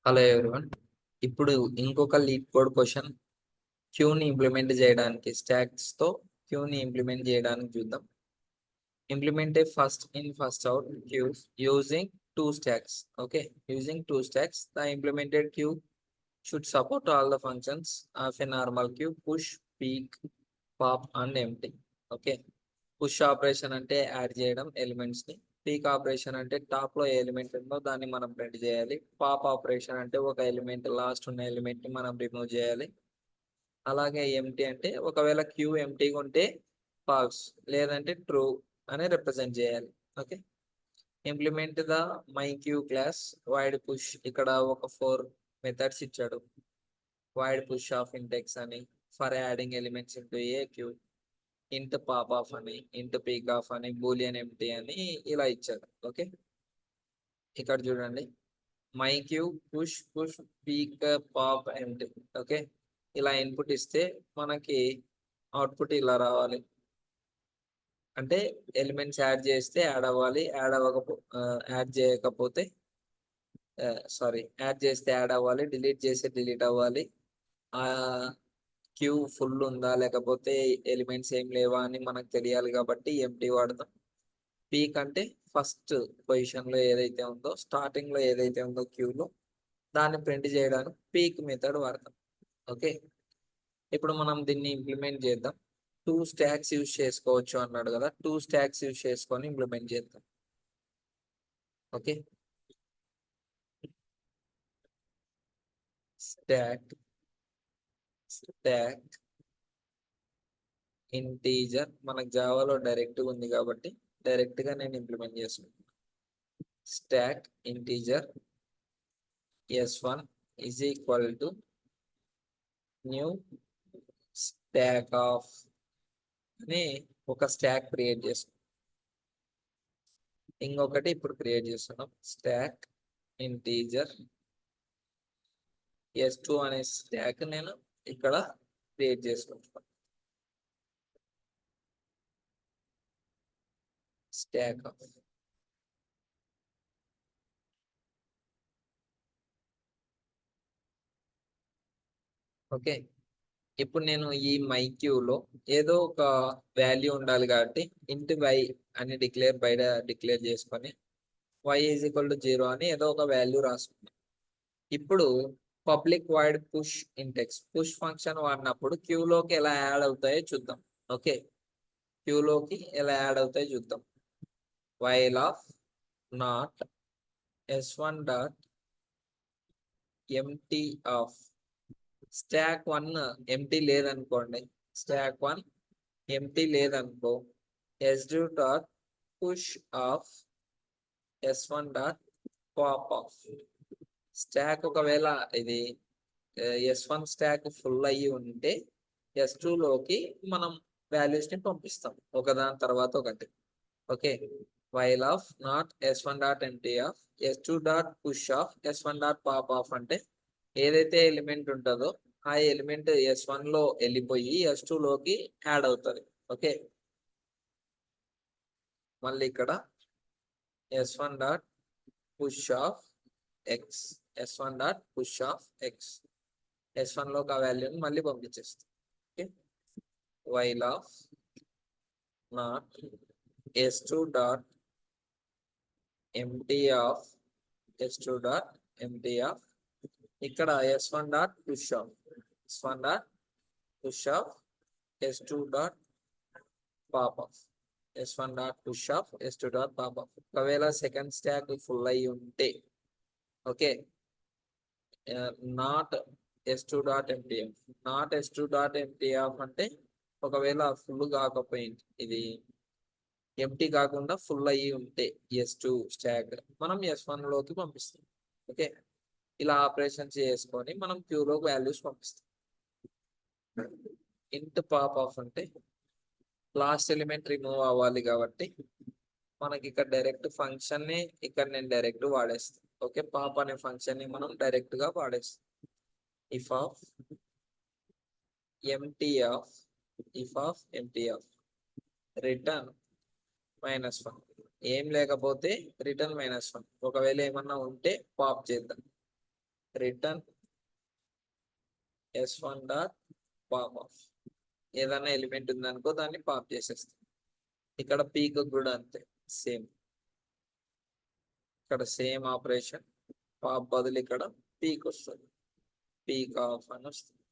Hello everyone. ఇప్పుడు ఇంకొక LeetCode question క్యూని ఇంప్లిమెంట్ చేయడానికి స్టాక్స్ తో క్యూని ఇంప్లిమెంట్ చేయడానికి చూద్దాం. Implement a first in first out queue using two stacks. Okay, using two stacks the implemented queue should support all the functions of a normal queue push, peek, pop and empty. Okay, push operation అంటే add చేయడం elements ని. Peek operation అంటే top లో ఏ element ఉందో దాన్ని మనం print చేయాలి. పాప్ ఆపరేషన్ అంటే ఒక ఎలిమెంట్ లాస్ట్ ఉన్న ఎలిమెంట్ ని మనం రిమూవ్ చేయాలి. అలాగే ఎంటీ అంటే ఒకవేళ క్యూ ఎంటీగా ఉంటే ఫాల్స్ లేదంటే ట్రూ అని రిప్రజెంట్ చేయాలి. Okay, implement the my queue class void push. ఇక్కడ ఒక 4 మెథడ్స్ ఇచ్చాడు. వైడ్ పుష్ ఆఫ్ ఇంటెక్స్ అని, for adding elements into a queue, int pop of అని, ఇంట్ పీక్ ఆఫ్ అని, బూలియన్ ఎంటీ అని ఇలా ఇచ్చారు. ఓకే, ఇక్కడ చూడండి, my queue push push peek pop empty. Okay, ఇలా ఇన్పుట్ ఇస్తే మనకి అవుట్పుట్ ఇలా రావాలి. అంటే ఎలిమెంట్స్ యాడ్ చేస్తే యాడ్ అవ్వాలి, యాడ్ చేయకపోతే యాడ్ చేస్తే యాడ్ అవ్వాలి, డిలీట్ చేస్తే డిలీట్ అవ్వాలి. ఆ క్యూ ఫుల్ ఉందా లేకపోతే ఎలిమెంట్స్ ఏం లేవా అని మనకు తెలియాలి కాబట్టి ఎంటీ వాడతాం. పీక్ అంటే ఫస్ట్ పొజిషన్ లో ఏదైతే ఉందో, స్టార్టింగ్ లో ఏదైతే ఉందో క్యూలో దాన్ని ప్రింట్ చేయడానికి పీక్ మెథడ్ వాడతాం. ఓకే, ఇప్పుడు మనం దీన్ని ఇంప్లిమెంట్ చేద్దాం. 2 స్టాక్స్ యూజ్ చేసుకోవచ్చు అన్నాడు కదా, 2 స్టాక్స్ యూజ్ చేసుకొని ఇంప్లిమెంట్ చేద్దాం. ఓకే, స్టాక్ స్టాక్ ఇంటీజర్ మనకు జావాలో డైరెక్ట్ ఉంది కాబట్టి డైరెక్ట్ గా నేను ఇంప్లిమెంట్ చేసుకుంటాను. Stock integer s1 is equal to new stock of అని ఒక స్టాక్ క్రియేట్ చేసుకుంటాం. ఇంకొకటి ఇప్పుడు క్రియేట్ చేస్తున్నాం, స్టాక్ ఇంటీజర్ s2 అనే స్టాక్ నేను ఇక్కడ క్రియేట్ చేసుకుంటున్నాను. స్టాక్ ఆఫ్ ఓకే, ఇప్పుడు నేను ఈ మై క్యూలో ఏదో ఒక వాల్యూ ఉండాలి కాబట్టి ఇంట్ వై అని బయట డిక్లేర్ చేసుకొని y ఈజ్ ఈక్వల్ టు 0 అని ఏదో ఒక వాల్యూ రాసుకున్నాం. ఇప్పుడు public wide push Intex push function వాడినప్పుడు క్యూలోకి ఎలా యాడ్ అవుతాయో చూద్దాం. ఓకే, క్యూలోకి ఎలా యాడ్ అవుతాయో చూద్దాం. While of not s1 dot empty of stock 1 empty లేదనుకోండి, స్టాక్ 1 ఎంటీ లేదనుకో, s2 dot push of s1 dot pop of. Stock ఒకవేళ ఇది s1 స్టాక్ ఫుల్ అయ్యి ఉంటే s2 లోకి మనం వాల్యూస్ ని పంపిస్తాం ఒకదాని తర్వాత ఒకటి. Okay, while of not s1 dot empty of s2 dot push of s1 dot pop of అంటే ఏదైతే ఎలిమెంట్ ఉంటుందో ఆ ఎలిమెంట్ s1 లో వెళ్ళిపోయి s2 లోకి యాడ్ అవుతుంది. ఓకే, మళ్ళీ ఇక్కడ s1 dot push of x, s1 dot push of x, s1 లోకి ఆ వాల్యూని మళ్ళీ పంపించేస్తాం. Okay, while of not s2 dot empty of s2 dot empty of ఇక్కడ s1 dot push of s1 dot push of s2 dot pop of s1 dot push of s2 dot pop of. ఒకవేళ second stack full అయి ఉంటే okay, not s2 dot empty of, not s2 dot empty of అంటే ఒకవేళ full కాకపోయింది, ఇది empty కాకుండా full అయ్యి ఉంటే s2 stock మనం s1 లోకి పంపిస్తాం. ఓకే, ఇలా ఆపరేషన్స్ చేసుకొని మనం క్యూలోకి వాల్యూస్ పంపిస్తాం. ఇంట్ పాప్ ఆఫ్ అంటే లాస్ట్ ఎలిమెంట్ రిమూవ్ అవ్వాలి కాబట్టి మనకి ఇక్కడ డైరెక్ట్ ఫంక్షన్ ని ఇక్కడ నేను డైరెక్ట్ వాడేస్తాను. ఓకే, పాప్ అనే ఫంక్షన్ ని మనం డైరెక్ట్ గా వాడేస్తాం. If of empty of return -1, ఏం లేకపోతే రిటర్న్ -1, ఒకవేళ ఏమన్నా ఉంటే పాప్ చేద్దాం. Return s1 dot pop of. ఏదైనా ఎలిమెంట్ ఉందనుకో దాన్ని పాప్ చేసేస్తాం. ఇక్కడ పీక్ కూడా అంతే, సేమ్. ఇక్కడ సేమ్ ఆపరేషన్, పాప్ బదులు ఇక్కడ పీక్ వస్తుంది, పీక్ ఆఫ్ అని వస్తుంది.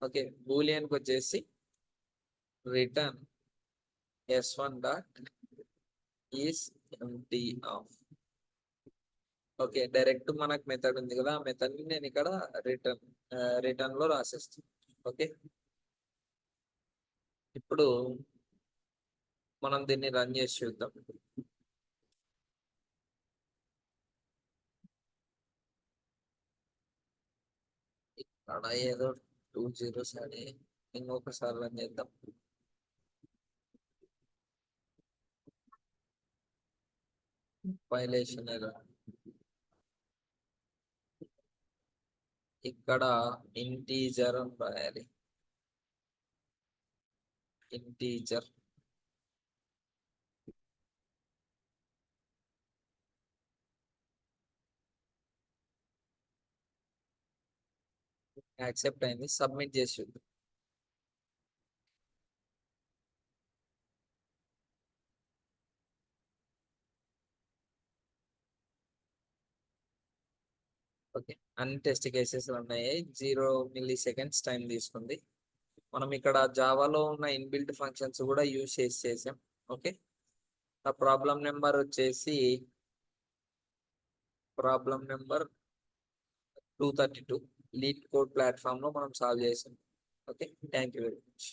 ఓకే, బూలియన్కి వచ్చేసి return s1 dot is empty of. Okay, direct మనకు మెథడ్ ఉంది కదా, ఆ మెథడ్ ని నేను ఇక్కడ రిటర్న్ లో రాసేస్తాను. ఓకే, ఇప్పుడు మనం దీన్ని రన్ చేసి చూద్దాం. ఇక్కడ ఏదో 2 zeros అని ఇంకొకసారి రన్ చేద్దాం. Violation error. ఇక్కడ ఇంటీజర్ అని రాయాలి, ఇంటీజర్. యాక్సెప్ట్ అయింది, సబ్మిట్ చేసి చూద్దాం. ఓకే, అన్ని టెస్ట్ కేసెస్ ఉన్నాయి. 0 milliseconds టైం తీసుకుంది. మనం ఇక్కడ జావాలో ఉన్న ఇన్బిల్ట్ ఫంక్షన్స్ కూడా యూజ్ చేసాం. ఓకే, ఆ ప్రాబ్లం నెంబర్ వచ్చేసి problem number 232 lead code platform లో మనం సాల్వ్ చేసాం. Okay, thank you very much.